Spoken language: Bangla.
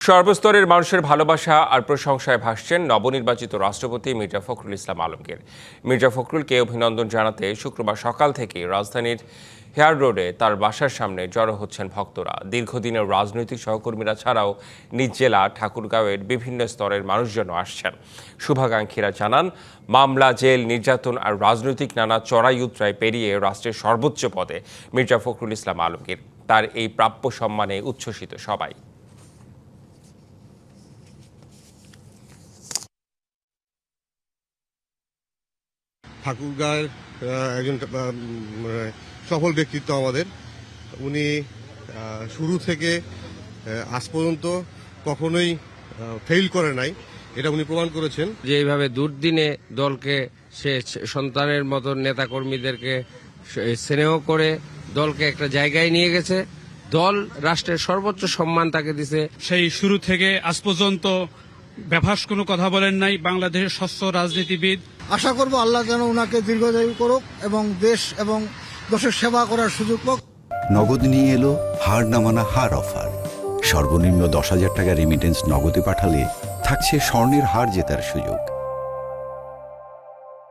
সর্বস্তরের মানুষের ভালোবাসা আর প্রশংসায় ভাসছেন নবনির্বাচিত রাষ্ট্রপতি মির্জা ফখরুল ইসলাম আলমগীর। মির্জা ফখরুলকে অভিনন্দন জানাতে শুক্রবার সকাল থেকে রাজধানীর হেয়ার রোডে তার বাসার সামনে জড়ো হচ্ছেন ভক্তরা। দীর্ঘদিনের রাজনৈতিক সহকর্মীরা ছাড়াও নিজ জেলা ঠাকুরগাঁওয়ের বিভিন্ন স্তরের মানুষজনও আসছেন। শুভাকাঙ্ক্ষীরা জানান, মামলা, জেল, নির্যাতন আর রাজনৈতিক নানা চড়াই উতরাই পেরিয়ে রাষ্ট্রের সর্বোচ্চ পদে মির্জা ফখরুল ইসলাম আলমগীর। তার এই প্রাপ্য সম্মানে উচ্ছ্বসিত সবাই। ঠাকুরগাঁয়ের একজন সফল ব্যক্তিত্ব আমাদের। উনি শুরু থেকে আজ পর্যন্ত কখনোই ফেইল করে নাই, এটা উনি প্রমাণ করেছেন। যে এইভাবে দুর্দিনে দলকে সে সন্তানের মতো নেতাকর্মীদেরকে স্নেহ করে দলকে একটা জায়গায় নিয়ে গেছে, দল রাষ্ট্রের সর্বোচ্চ সম্মান তাকে দিছে। সেই শুরু থেকে আজ পর্যন্ত বেফাস কোনো কথা বলেন নাই। বাংলাদেশের স্বচ্ছ রাজনীতিবিদ। আশা করব আল্লাহ যেন ওনাকে দীর্ঘায়ু করুক এবং দেশ এবং দেশের সেবা করার সুযোগ পাক। নগদ নিয়ে এলো হার না মানা হার অফার। সর্বনিম্ন 10,000 টাকা রেমিটেন্স নগদে পাঠালে থাকছে স্বর্ণের হার জেতার সুযোগ।